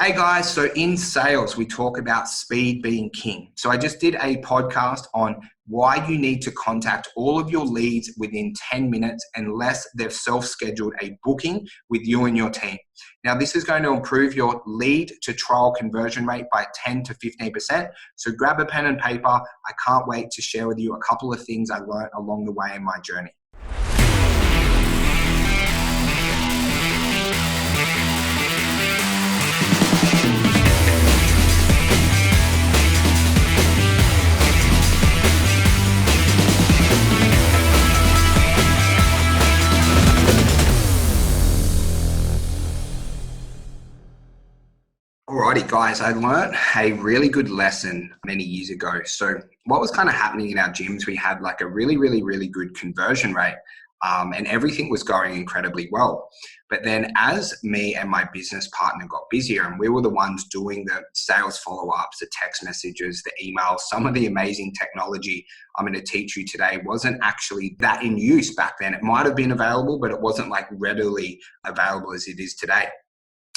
Hey guys, so in sales, we talk about speed being king. So I just did a podcast on why you need to contact all of your leads within 10 minutes unless they've self-scheduled a booking with you and your team. Now, this is going to improve your lead to trial conversion rate by 10 to 15%. So grab a pen and paper. I can't wait to share with you a couple of things I learned along the way in my journey. Alrighty guys, I learned a really good lesson many years ago. So what was kind of happening in our gyms, we had like a really good conversion rate and everything was going incredibly well. But then as me and my business partner got busier and we were the ones doing the sales follow-ups, the text messages, the emails, some of the amazing technology I'm going to teach you today wasn't actually that in use back then. It might have been available, but it wasn't like readily available as it is today.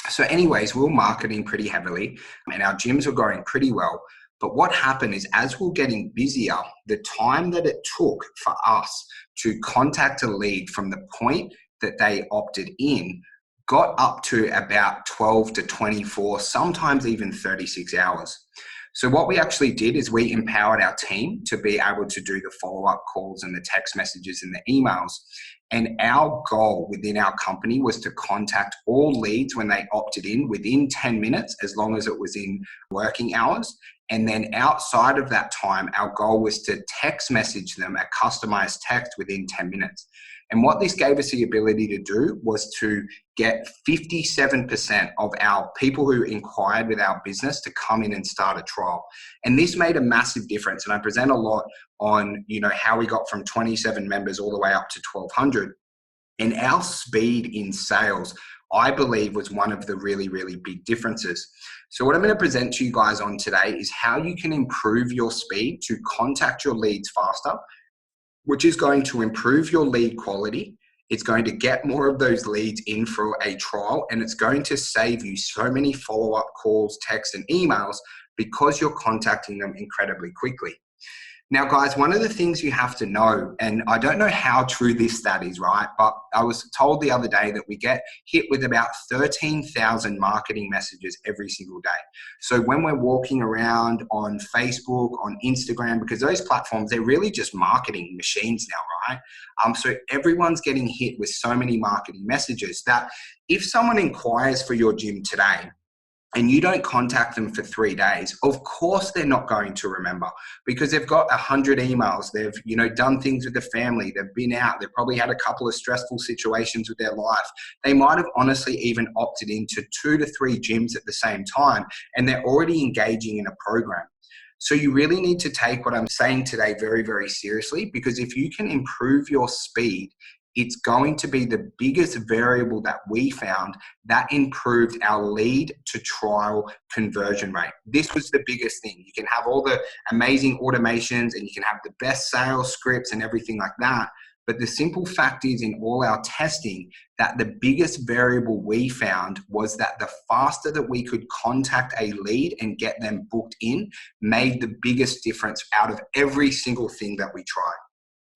So anyways, we were marketing pretty heavily and our gyms were going pretty well. But what happened is as we were getting busier, the time that it took for us to contact a lead from the point that they opted in got up to about 12 to 24, sometimes even 36 hours. So what we actually did is we empowered our team to be able to do the follow-up calls and the text messages and the emails. And our goal within our company was to contact all leads when they opted in within 10 minutes, as long as it was in working hours. And then outside of that time, our goal was to text message them a customized text within 10 minutes. And what this gave us the ability to do was to get 57% of our people who inquired with our business to come in and start a trial. And this made a massive difference. And I present a lot on, how we got from 27 members all the way up to 1,200. And our speed in sales, I believe, was one of the really big differences. So what I'm going to present to you guys on today is how you can improve your speed to contact your leads faster, which is going to improve your lead quality. It's going to get more of those leads in for a trial, and it's going to save you so many follow-up calls, texts, and emails because you're contacting them incredibly quickly. Now, guys, one of the things you have to know, and I don't know how true this stat is, right? But I was told the other day that we get hit with about 13,000 marketing messages every single day. So when we're walking around on Facebook, on Instagram, because those platforms, they're really just marketing machines now, right? So everyone's getting hit with so many marketing messages that if someone inquires for your gym today, and you don't contact them for 3 days, of course they're not going to remember because they've got 100 emails. They've, done things with the family. They've been out. They've probably had a couple of stressful situations with their life. They might have honestly even opted into 2 to 3 gyms at the same time, and they're already engaging in a program. So you really need to take what I'm saying today very seriously, because if you can improve your speed, it's going to be the biggest variable that we found that improved our lead to trial conversion rate. This was the biggest thing. You can have all the amazing automations and you can have the best sales scripts and everything like that. But the simple fact is, in all our testing, that the biggest variable we found was that the faster that we could contact a lead and get them booked in made the biggest difference out of every single thing that we tried.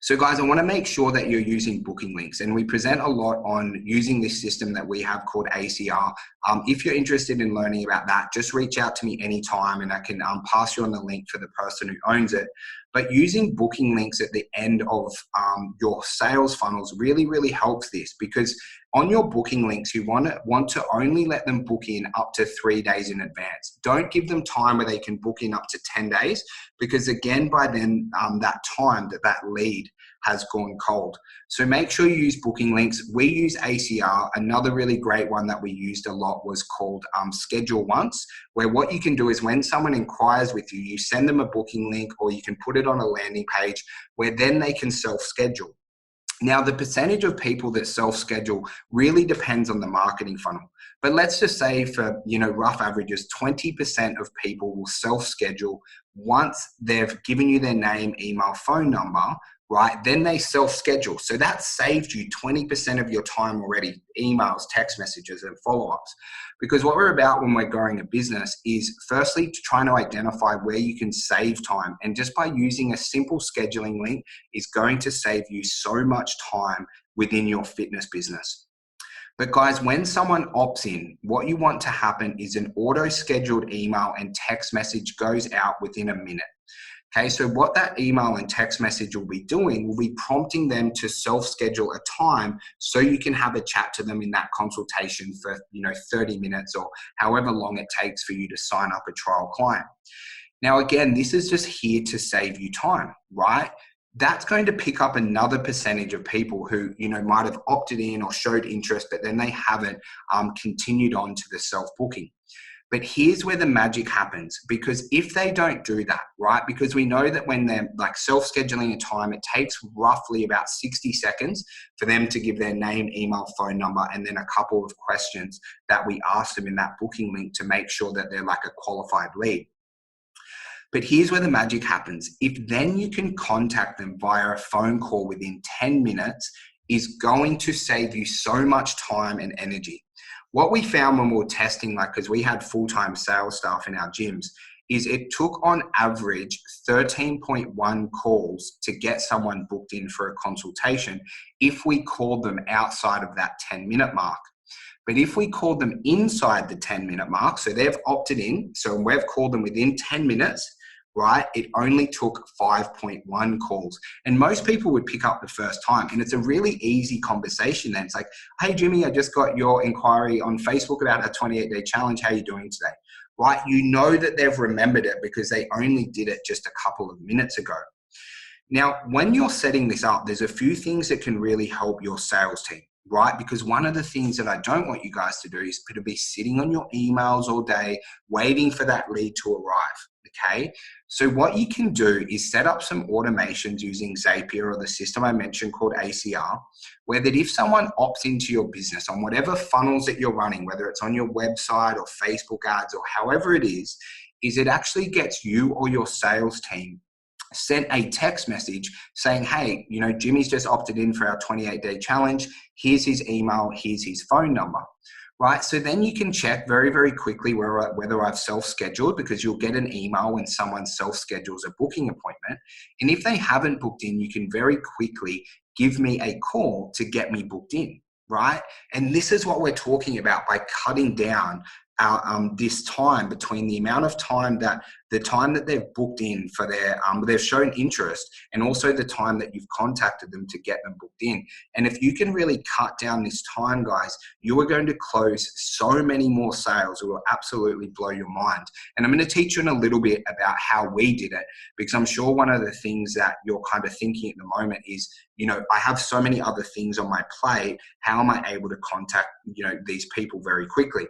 So guys, I want to make sure that you're using booking links, and we present a lot on using this system that we have called ACR. If you're interested in learning about that, just reach out to me anytime and I can pass you on the link for the person who owns it. But using booking links at the end of your sales funnels really helps this, because on your booking links, you want to only let them book in up to 3 days in advance. Don't give them time where they can book in up to 10 days, because again, by then that time that lead has gone cold. So make sure you use booking links. We use ACR. Another really great one that we used a lot was called Schedule Once, where what you can do is when someone inquires with you, you send them a booking link, or you can put it on a landing page where then they can self-schedule. Now, the percentage of people that self-schedule really depends on the marketing funnel. But let's just say for, rough averages, 20% of people will self-schedule once they've given you their name, email, phone number, right? Then they self-schedule. So that saved you 20% of your time already, emails, text messages, and follow-ups. Because what we're about when we're growing a business is firstly to try to identify where you can save time. And just by using a simple scheduling link is going to save you so much time within your fitness business. But guys, when someone opts in, what you want to happen is an auto-scheduled email and text message goes out within a minute. Okay, so what that email and text message will be doing will be prompting them to self-schedule a time so you can have a chat to them in that consultation for 30 minutes or however long it takes for you to sign up a trial client. Now, again, this is just here to save you time, right? That's going to pick up another percentage of people who, might have opted in or showed interest, but then they haven't continued on to the self-booking. But here's where the magic happens, because if they don't do that, right, because we know that when they're like self-scheduling a time, it takes roughly about 60 seconds for them to give their name, email, phone number, and then a couple of questions that we ask them in that booking link to make sure that they're like a qualified lead. But here's where the magic happens. If then you can contact them via a phone call within 10 minutes, is going to save you so much time and energy. What we found when we were testing, because we had full-time sales staff in our gyms, is it took on average 13.1 calls to get someone booked in for a consultation if we called them outside of that 10-minute mark. But if we called them inside the 10-minute mark, so they've opted in, so we've called them within 10 minutes, right? It only took 5.1 calls. And most people would pick up the first time. And it's a really easy conversation then. It's like, hey, Jimmy, I just got your inquiry on Facebook about a 28-day challenge. How are you doing today? Right? You know that they've remembered it because they only did it just a couple of minutes ago. Now, when you're setting this up, there's a few things that can really help your sales team, right? Because one of the things that I don't want you guys to do is to be sitting on your emails all day, waiting for that lead to arrive. Okay, so what you can do is set up some automations using Zapier or the system I mentioned called ACR, where that if someone opts into your business on whatever funnels that you're running, whether it's on your website or Facebook ads or however it is it actually gets you or your sales team sent a text message saying, hey, Jimmy's just opted in for our 28-day challenge. Here's his email, here's his phone number. Right, so then you can check very, very quickly whether I've self-scheduled, because you'll get an email when someone self-schedules a booking appointment. And if they haven't booked in, you can very quickly give me a call to get me booked in, right? And this is what we're talking about by cutting down this time between the amount of time that they've booked in for their, they've shown interest, and also the time that you've contacted them to get them booked in. And if you can really cut down this time, guys, you are going to close so many more sales. It will absolutely blow your mind. And I'm going to teach you in a little bit about how we did it, because I'm sure one of the things that you're kind of thinking at the moment is, I have so many other things on my plate. How am I able to contact, these people very quickly?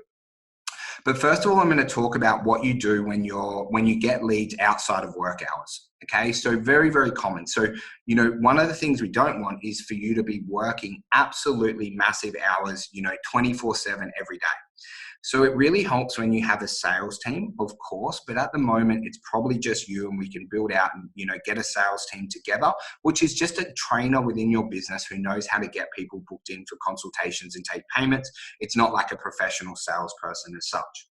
But first of all, I'm going to talk about what you do when you get leads outside of work hours. Okay, so very, very common. So, one of the things we don't want is for you to be working absolutely massive hours, 24/7 every day. So it really helps when you have a sales team, of course, but at the moment it's probably just you, and we can build out and, get a sales team together, which is just a trainer within your business who knows how to get people booked in for consultations and take payments. It's not like a professional salesperson as such.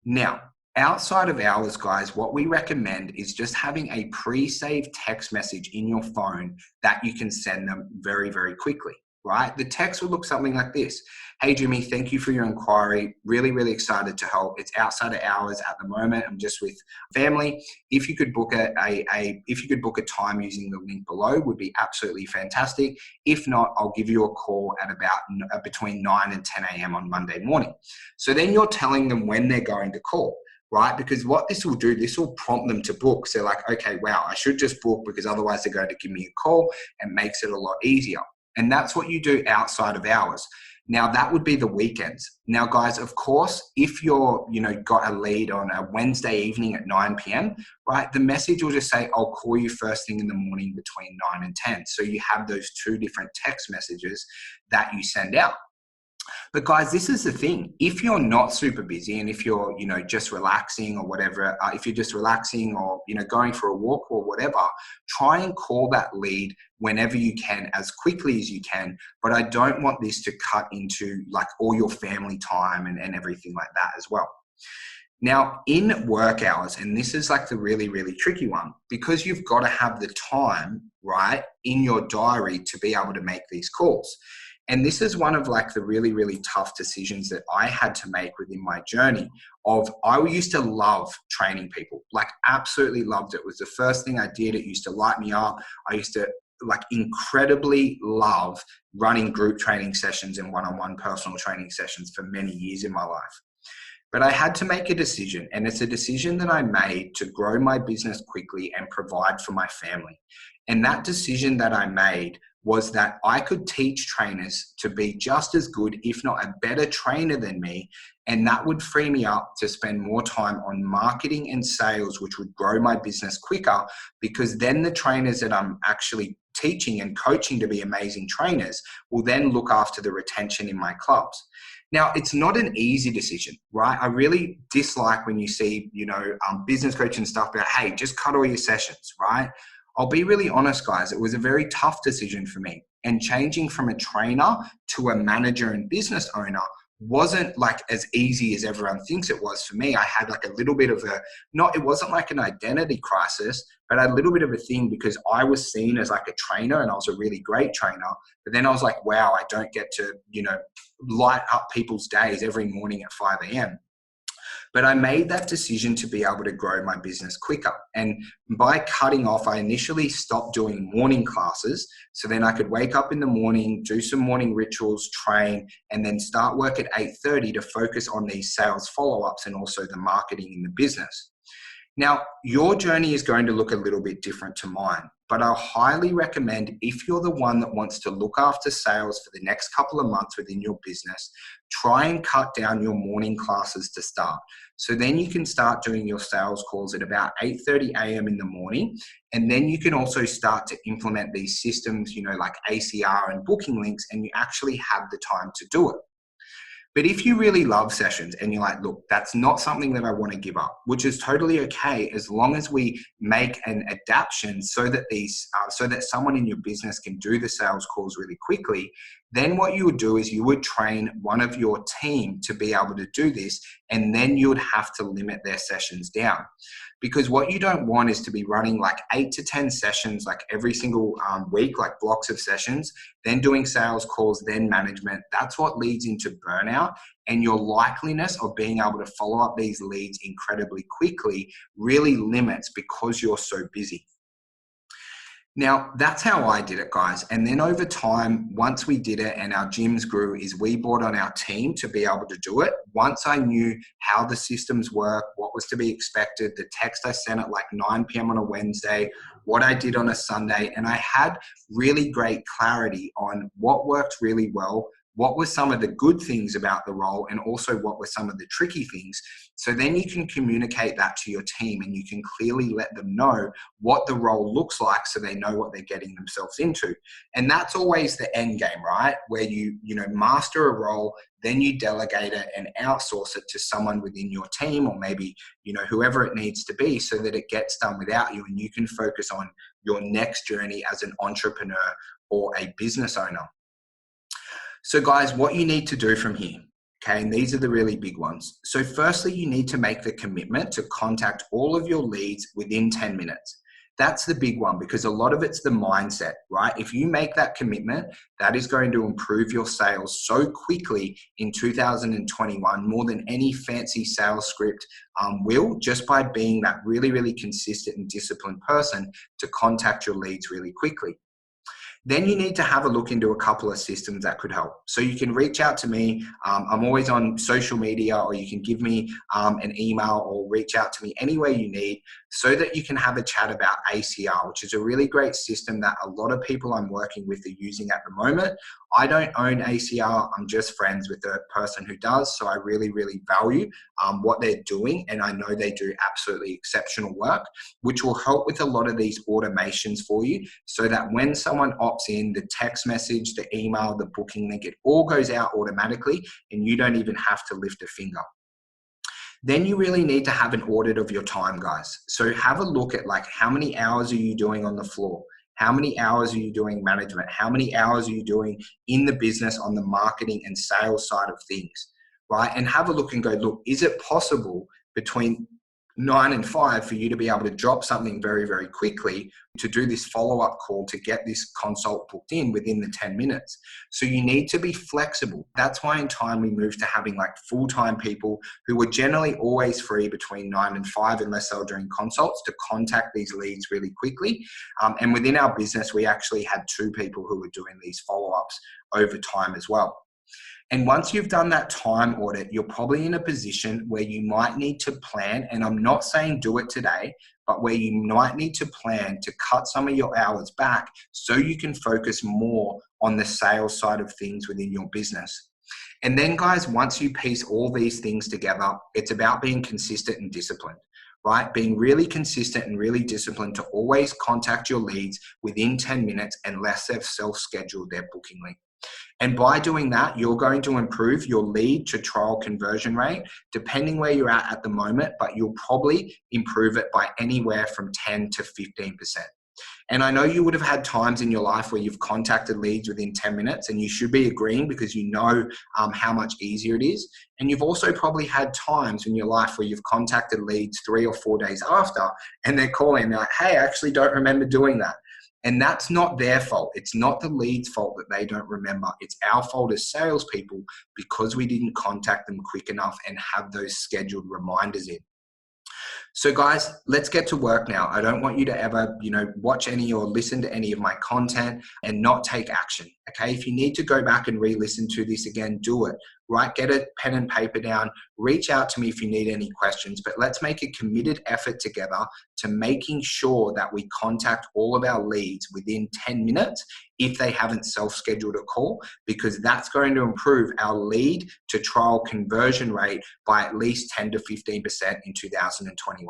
Now, outside of hours, guys, what we recommend is just having a pre-saved text message in your phone that you can send them very, very quickly. Right? The text would look something like this. Hey, Jimmy, thank you for your inquiry. Really, really excited to help. It's outside of hours at the moment. I'm just with family. If you could book if you could book a time using the link below, would be absolutely fantastic. If not, I'll give you a call at about between 9 and 10 a.m. on Monday morning. So then you're telling them when they're going to call. Right? Because what this will do, this will prompt them to book. So like, okay, wow, I should just book because otherwise they're going to give me a call, and makes it a lot easier. And that's what you do outside of hours. Now that would be the weekends. Now guys, of course, if you're, got a lead on a Wednesday evening at 9 p.m., right, the message will just say, I'll call you first thing in the morning between 9 and 10. So you have those two different text messages that you send out. But guys, this is the thing. If you're not super busy and if you're, just relaxing or whatever, if you're just relaxing or, going for a walk or whatever, try and call that lead whenever you can, as quickly as you can. But I don't want this to cut into like all your family time and everything like that as well. Now, in work hours, and this is like the really, really tricky one, because you've got to have the time, right, in your diary to be able to make these calls. And this is one of like the really, really tough decisions that I had to make within my journey of, I used to love training people, like absolutely loved it. It was the first thing I did. It used to light me up. I used to like incredibly love running group training sessions and one-on-one personal training sessions for many years in my life. But I had to make a decision, and it's a decision that I made to grow my business quickly and provide for my family. And that decision that I made was that I could teach trainers to be just as good, if not a better trainer than me. And that would free me up to spend more time on marketing and sales, which would grow my business quicker, because then the trainers that I'm actually teaching and coaching to be amazing trainers will then look after the retention in my clubs. Now, it's not an easy decision, right? I really dislike when you see, business coaching stuff about, hey, just cut all your sessions, right? I'll be really honest, guys. It was a very tough decision for me. And changing from a trainer to a manager and business owner wasn't like as easy as everyone thinks it was for me. I had like a little bit of it wasn't like an identity crisis, but a little bit of a thing, because I was seen as like a trainer and I was a really great trainer. But then I was like, wow, I don't get to, light up people's days every morning at 5 a.m. But I made that decision to be able to grow my business quicker. And by cutting off, I initially stopped doing morning classes. So then I could wake up in the morning, do some morning rituals, train, and then start work at 8:30 to focus on these sales follow-ups and also the marketing in the business. Now, your journey is going to look a little bit different to mine, but I'll highly recommend, if you're the one that wants to look after sales for the next couple of months within your business, try and cut down your morning classes to start. So then you can start doing your sales calls at about 8:30 a.m. in the morning. And then you can also start to implement these systems, like ACR and booking links, and you actually have the time to do it. But if you really love sessions and you're like, look, that's not something that I want to give up, which is totally okay, as long as we make an adaptation so that someone in your business can do the sales calls really quickly, then what you would do is you would train one of your team to be able to do this, and then you would have to limit their sessions down. Because what you don't want is to be running like 8 to 10 sessions like every single week, like blocks of sessions, then doing sales calls, then management. That's what leads into burnout, and your likeliness of being able to follow up these leads incredibly quickly really limits because you're so busy. Now, that's how I did it, guys. And then over time, once we did it and our gyms grew, is we brought on our team to be able to do it. Once I knew how the systems work, what was to be expected, the text I sent at like 9 p.m. on a Wednesday, what I did on a Sunday, and I had really great clarity on what worked really well, what were some of the good things about the role, and also what were some of the tricky things. So then you can communicate that to your team and you can clearly let them know what the role looks like so they know what they're getting themselves into. And that's always the end game, right? Where you master a role, then you delegate it and outsource it to someone within your team, or maybe, whoever it needs to be, so that it gets done without you and you can focus on your next journey as an entrepreneur or a business owner. So guys, what you need to do from here, okay, and these are the really big ones. So firstly, you need to make the commitment to contact all of your leads within 10 minutes. That's the big one, because a lot of it's the mindset, right? If you make that commitment, that is going to improve your sales so quickly in 2021, more than any fancy sales script will, just by being that really, really consistent and disciplined person to contact your leads really quickly. Then you need to have a look into a couple of systems that could help. So you can reach out to me. I'm always on social media, or you can give me an email or reach out to me anywhere you need, so that you can have a chat about ACR, which is a really great system that a lot of people I'm working with are using at the moment. I don't own ACR. I'm just friends with the person who does. So I really, really value what they're doing. And I know they do absolutely exceptional work, which will help with a lot of these automations for you, so that when someone opts pops in, the text message, the email, the booking link, it all goes out automatically and you don't even have to lift a finger. Then you really need to have an audit of your time, guys. So have a look at like how many hours are you doing on the floor? How many hours are you doing management? How many hours are you doing in the business on the marketing and sales side of things, right? And have a look and go, look, is it possible between 9 and 5 for you to be able to drop something very, very quickly to do this follow-up call to get this consult booked in within the 10 minutes. So you need to be flexible. That's why in time we moved to having like full-time people who were generally always free between 9 and 5 unless they were doing consults to contact these leads really quickly. And within our business, we actually had 2 people who were doing these follow-ups over time as well. And once you've done that time audit, you're probably in a position where you might need to plan, and I'm not saying do it today, but where you might need to plan to cut some of your hours back so you can focus more on the sales side of things within your business. And then guys, once you piece all these things together, it's about being consistent and disciplined, right? Being really consistent and really disciplined to always contact your leads within 10 minutes unless they've self-scheduled their booking link. And by doing that, you're going to improve your lead to trial conversion rate, depending where you're at the moment, but you'll probably improve it by anywhere from 10 to 15%. And I know you would have had times in your life where you've contacted leads within 10 minutes, and you should be agreeing because you know how much easier it is. And you've also probably had times in your life where you've contacted leads 3 or 4 days after, and they're calling and they're like, hey, I actually don't remember doing that. And that's not their fault. It's not the lead's fault that they don't remember. It's our fault as salespeople because we didn't contact them quick enough and have those scheduled reminders in. So guys, let's get to work now. I don't want you to ever, watch any or listen to any of my content and not take action. Okay. If you need to go back and re-listen to this again, do it, right? Get a pen and paper down, reach out to me if you need any questions, but let's make a committed effort together to making sure that we contact all of our leads within 10 minutes if they haven't self-scheduled a call, because that's going to improve our lead to trial conversion rate by at least 10 to 15% in 2021.